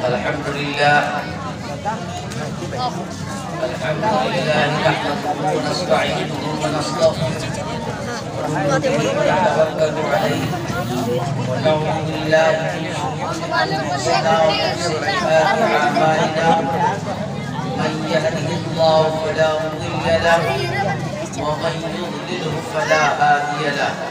अल्हम्दुलिल्लाह नहमदुहु व नस्तईनुहु व नस्तगफिरुहु व नतवक्कलु अलैहि व नऊज़ु बिल्लाहि मिन शुरूरि अनफुसिना मन यहदिहिल्लाहु फला मुदिल्ल लहु व मन युद्लिलहु फला हादिय लहु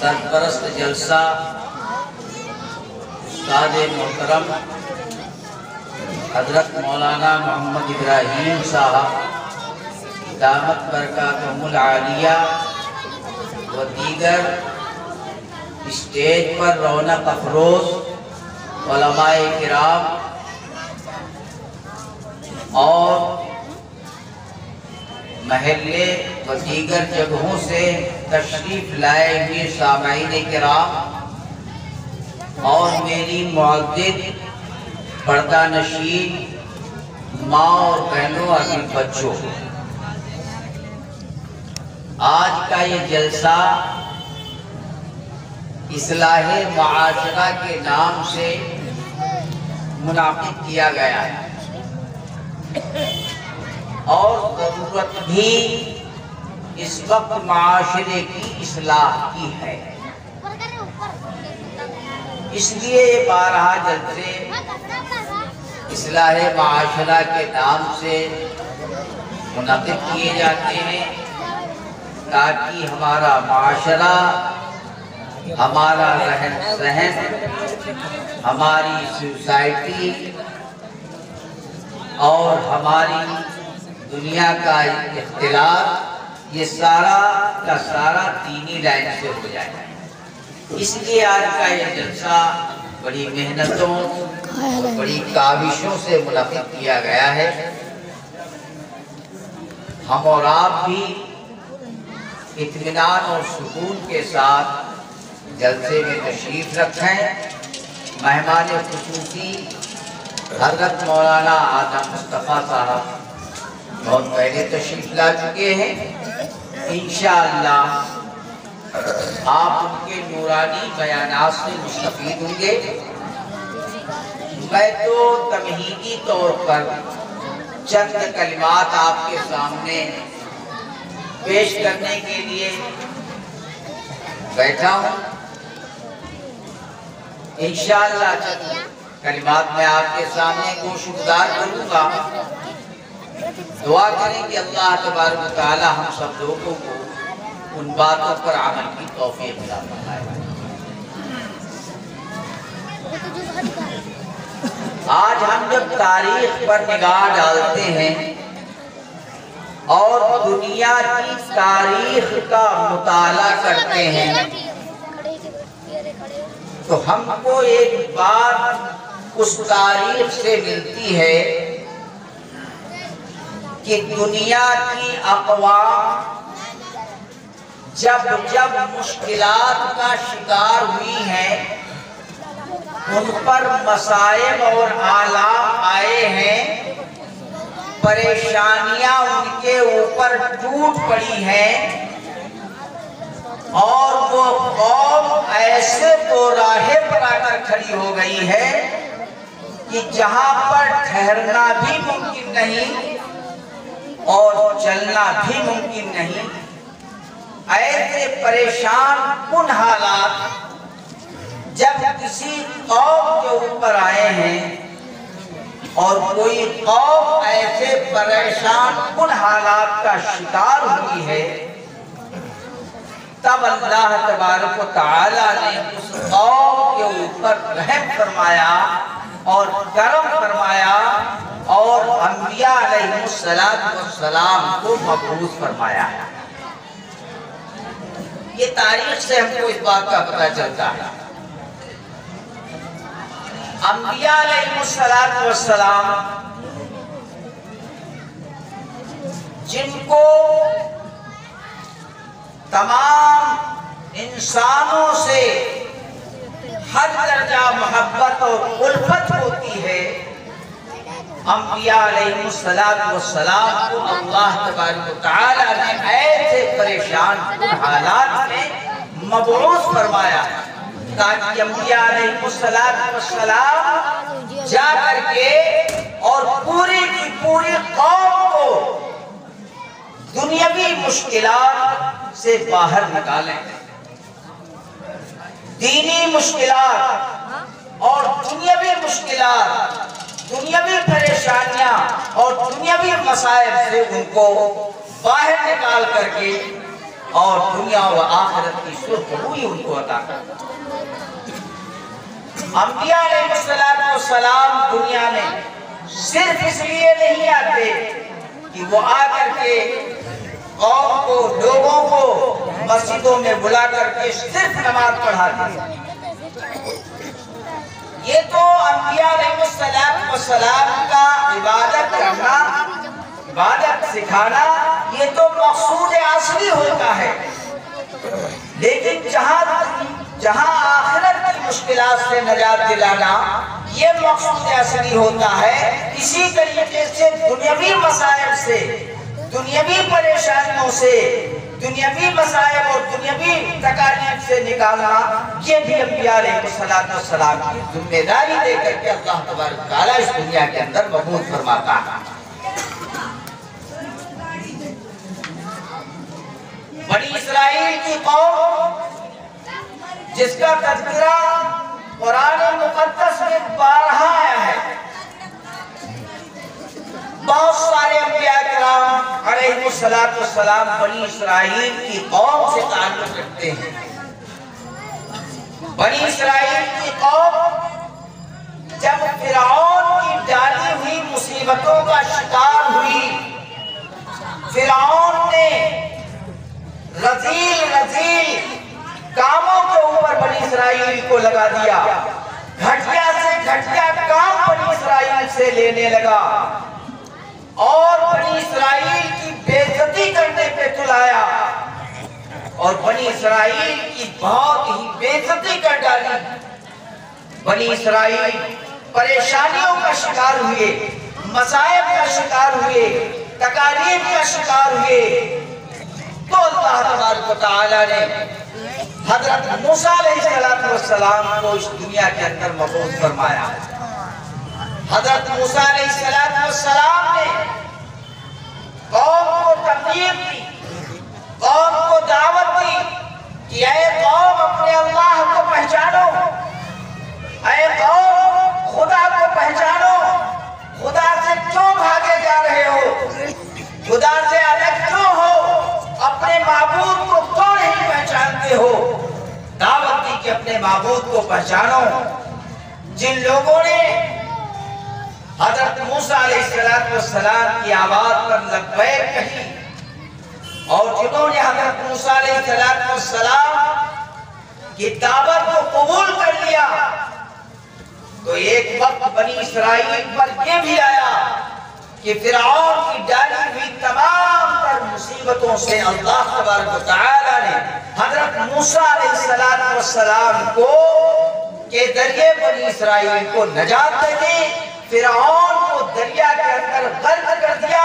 सरपरस्त जलसा उस्ताद मोहतरम हजरत मौलाना मोहम्मद इब्राहिम साहब दामत बरकातुहुल आलिया व दीगर स्टेज पर रौनक अफरोज उलमाए किराम और महल्ले व दीगर जगहों से तशरीफ लाए हुए सामाईन किराम और मेरी मुअज़्ज़िज़ पर्दा नशीन माँ और बहनों अज़ीज़ बच्चों, आज का ये जलसा इस्लाहे माशरा के नाम से मुनाक़िद किया गया है और ज़रूरत भी इस वक्त माशरे की इस्लाह की है। इसलिए ये 12 जलसे इस्लाहे माशरा के नाम से मुनाक़िद किए जाते हैं ताकि हमारा माशरा, हमारा रहन सहन, हमारी सोसाइटी और हमारी दुनिया का इख्तिलाफ ये सारा का सारा दीनी लाइन से हो जाए। इसलिए आज का ये जलसा बड़ी मेहनतों और बड़ी काविशों से मुनाक़िद किया गया है। हम और आप भी इत्मीनान और सुकून के साथ जलसे में तशरीफ़ रखें। मेहमान ख़ुसूसी हज़रत मौलाना आदम मुस्तफ़ा साहब बहुत पहले तशरीफ़ ला चुके हैं। इंशाअल्लाह आप उनके नूरानी बयानात से मुस्तफ़ीद होंगे। मैं तो तमहीदी तौर पर चंद कलिमात आपके सामने पेश करने के लिए बैठा हूँ। इंशाअल्लाह चंद कलिमात मैं आपके सामने गोशुगुजार करूँगा। दुआ करें कि अल्लाह तबारक व तआला हम सब लोगों को उन बातों पर अमल की तौफीक अता फरमाए। आज हम जब तारीख पर निगाह डालते हैं और दुनिया की तारीख का मुताला करते हैं तो हमको एक बात उस तारीख से मिलती है कि दुनिया की अक़वाम जब जब मुश्किलात का शिकार हुई हैं उन पर मसाइब और आलाम आए हैं, परेशानियां उनके ऊपर टूट पड़ी हैं और वो कौम ऐसे दोराहे पर आकर खड़ी हो गई है कि जहां पर ठहरना भी मुमकिन नहीं और चलना भी मुमकिन नहीं। ऐसे परेशान कुन हालात जब किसी कौम के ऊपर आए हैं और कोई कौम ऐसे परेशान कुन हालात का शिकार हुई है, तब अल्लाह तबारक व तआला ने उस कौम के ऊपर रहम फरमाया और करम फरमाया और अंबिया अलैहिस्सलाम को मबऊस फरमाया। ये तारीख से हमको इस बात का पता चलता है। अंबिया अलैहिस्सलाम जिनको तमाम इंसानों से हर दर्जा मोहब्बत और उल्फत होती है, अंबिया अलैहिस्सलाम को अल्लाह तबारक व तआला ने ऐसे परेशान हालात में मबऊस फरमाया ताकि अंबिया अलैहिस्सलाम जा करके और पूरी की पूरी कौम को दुनियावी मुश्किलात से बाहर निकालें। दीनी मुश्किलात और दुनियावी मुश्किलात, दुनियावी परेशानियां और दुनियावी मसाइब से उनको बाहर निकाल करके और दुनिया व आखिरत की सुरखरुई उनको अता कर। अंबिया अलैहिस्सलाम दुनिया में सिर्फ इसलिए नहीं आते कि वो आकर के कौम को, लोगों को मस्जिदों में बुला करके सिर्फ नमाज पढ़ाते। ये तो अंबिया अलैहिस्सलाम का इबादत करना, इबादत सिखाना, ये तो मकसूद असली होता है। लेकिन जहां आखिरत की मुश्किलात से नजात दिलाना, ये मकसूद असली होता है। इसी तरीके से दुनियावी मसाइब से, दुनियावी परेशानियों से, दुनियावी मसाइब और दुनियावी तकालीफ से निकालना, ये भी अंबिया अलैहिस्सलाम की जिम्मेदारी देकर के अल्लाह तबारक व तआला इस दुनिया के अंदर मबऊस फरमाता है। बनी इस्राइल की कौम जिसका तज़किरा कुरान मुक़द्दस में 12 आया है, बहुत सारे अंबिया किराम अलैहिस्सलाम बनी इस्राइल की कौम से ताल्लुक़ रखते हैं। बनी इस्राइल की कौम जब फिरौन की डाली हुई मुसीबतों का शिकार हुई, फिरौन ने रज़ील कामों के ऊपर बनी इस्राइल को लगा दिया, घटिया से घटिया काम बनी इस्राइल से लेने लगा और बनी इस्राइल की बेइज्जती करने पे तुलाया और बनी इस्राइल की बहुत ही बेइज्जती कर डाली। बनी इस्राइल परेशानियों का शिकार हुए, मसाइब का शिकार हुए, तकालीफ का शिकार हुए। तो अल्लाह तबारक व तआला ने हजरत मूसा अलैहिस्सलाम को इस दुनिया के अंदर मबऊस फरमाया। हजरत मूसा अलैहिस्सलाम ने कौम को तबलीग दी, कौम को दावत दी कि ऐ कौम अपने अल्लाह को पहचानो, ऐ कौम खुदा को पहचानो, खुदा से क्यों भागे जा रहे हो, खुदा से अलग क्यों हो, अपने माबूद को क्यों नहीं पहचानते हो। दावत दी कि अपने माबूद को पहचानो। जिन लोगों ने हजरत मूसा अलैहिस्सलाम की आवाज पर लब्बैक कही और जिन्होंने हजरत मूसा अलैहिस्सलाम की दावत को कबूल कर लिया, तो एक वक्त बनी इस्राइल पर यह भी आया कि फिरऔन की डाली हुई तमाम तर मुसीबतों से अल्लाह तबारक व तआला ने हजरत मूसा अलैहिस्सलाम को के जरिए बनी इसराइल को नजात दे दी, फिरौन को दरिया के अंदर गर्क कर दिया।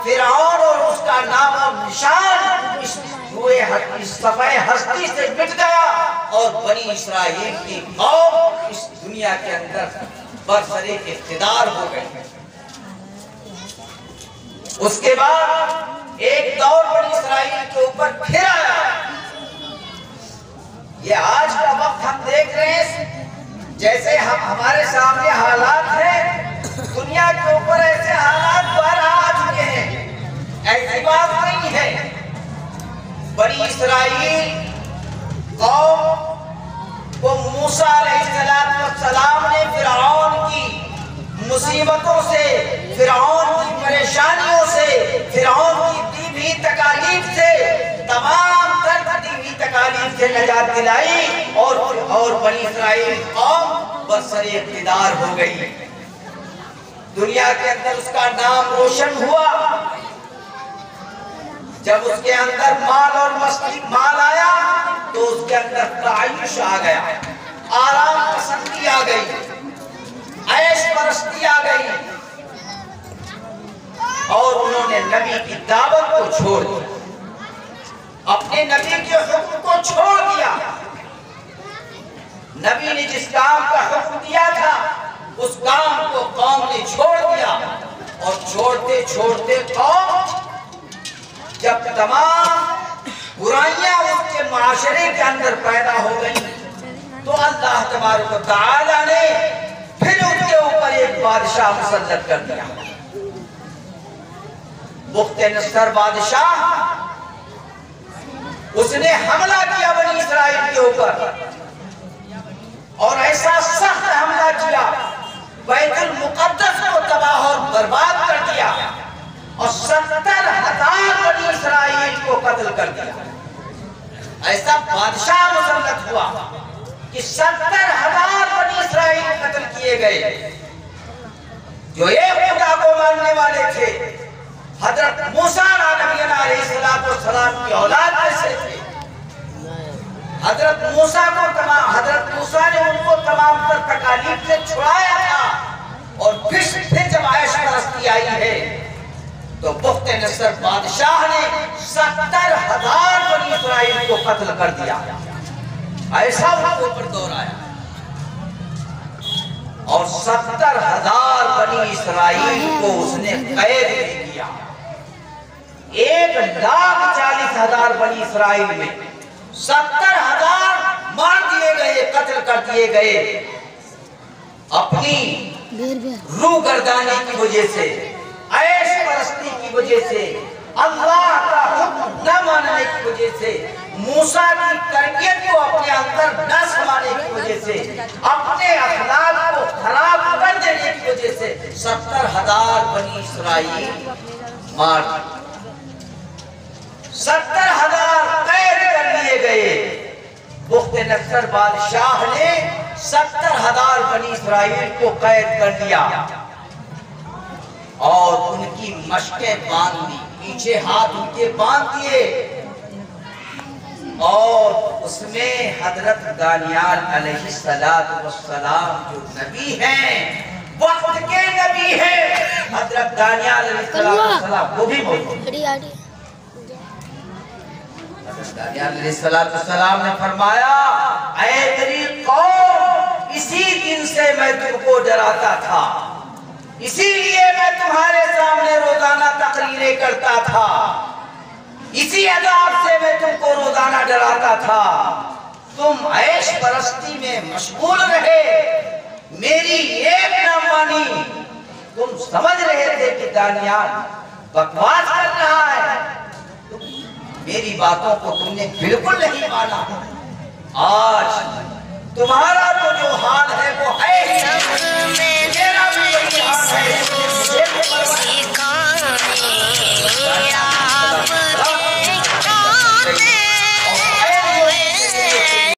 फिरौन और उसका नाम और निशान इस सफ़े हस्ती से मिट गया और बनी इसराइल की कौम इस दुनिया के अंदर बरसरे इख्तिदार हो गई। उसके बाद एक दौर बनी इसराइल के ऊपर फिर आया। ये आज का वक्त हम देख रहे हैं, जैसे हमारे सामने हालात हैं, दुनिया के ऊपर ऐसे हालात दोबारा आ चुके हैं। ऐसी बात नहीं है। बनी इसराइल कौम को मूसा अलैहिस्सलाम ने फिरौन की मुसीबतों से, फिरौन की परेशानियों से, फिरौन की दी हुई तकालीफ से, तमाम दी हुई तकालीफ से नजात दिलाई और बनी इसराइल कौम बरसरे इख्तिदार हो गई। दुनिया के अंदर उसका नाम रोशन हुआ। जब उसके अंदर माल और मस्ती माल आया तो उसके अंदर तायुश आ गया, आराम पसंदी आ गई, ऐश परस्ती आ गई और उन्होंने नबी की दावत को छोड़ दिया, अपने नबी के हुक्म को छोड़ दिया। नबी ने जिस काम का हुक्म दिया था उस काम को कौम ने छोड़ दिया और छोड़ते छोड़ते कौम जब तमाम बुराइयां उसके माशरे के अंदर पैदा हो गई तो अल्लाह तबारक व तआला ने फिर उसके ऊपर एक बादशाह मुसल्लत कर दिया। बुख्त-ए-नस्र बादशाह, उसने हमला किया बनी इसराइल के ऊपर और ऐसा सख्त हमला किया, बैतुल मुक़द्दस को तबाह और बर्बाद कर दिया और 70,000 बनी इसराइल को कत्ल कर दिया। ऐसा बादशाह मुसल्लत हुआ कि 70,000 बनी इसराइल कत्ल किए गए जो एक खुदा को मानने वाले थे। हजरत मूसा अलैहिस्सलाम की औलाद में से थे। हजरत मूसा ने उनको तमाम तर तकालीफ से छुड़ाया था और फिर जब ऐश परस्ती आई है तो बुख्त-ए-नस्र बादशाह ने 70,000 बनी इसराइल को कत्ल कर दिया। ऐसा उनके ऊपर दौर आया और 70,000 बनी इसराइल को उसने कैद किया। 1,40,000 बनी इसराइल में 70,000 मार दिए गए, कत्ल कर दिए गए अपनी रूगर्दानी की वजह से, ऐश परस्ती की वजह से, अल्लाह का हुक्म न मानने की वजह से, मूसा की तरबियत को अपने अंदर न समाने की वजह से, अपने अखलाक को खराब कर देने की वजह से 70,000 बनी इसराइल मार, 70,000 कैद कर लिए गए। बुख्त-ए-नस्र बादशाह ने 70,000 बनी इसराइल को कैद कर दिया और उनकी मशकें बांध दी, पीछे हाथ उनके बांध दिए और उसमें हजरत दानियाल अलैहिस्सलाम जो नबी हैं, वक्त के नबी हैं, हजरत दानियाल अलैहिस्सलाम वो भी मौजूद। दानियाल अलैहिस्सलाम ने फरमाया, ऐ तेरी कौम, इसी दिन से मैं तुमको डराता था, इसीलिए मैं तुम्हारे सामने रोजाना तकरीरें करता था, इसी अदाब से मैं तुमको रोजाना डराता था। तुम ऐश परस्ती में मशगूल रहे, मेरी एक न मानी। तुम समझ रहे थे कि दानियाल बकवास कर रहा है, मेरी बातों को तुमने बिल्कुल नहीं माना। आज तुम्हारा तो जो हाल है वो है